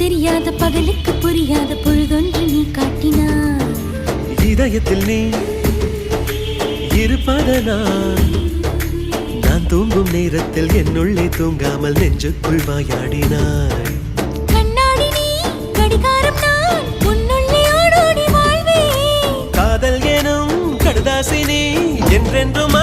தெரியாத பகலுக்கு புரியாத பொழுதொன்று நீ காட்டினாய். இதயத்தில் நீ இருப்பதனால் நான் தூங்கும் நேரத்தில் என்னுள்ளே தூங்காமல் நெஞ்சுக்குள் வாயாடினாய். கண்ணாடி நீ கடிகாரம் நான் உன்னுள்ளே ஓடோடி வாழ்வே. காதல் எனும் கடுதாசி நீ என்றென்றும்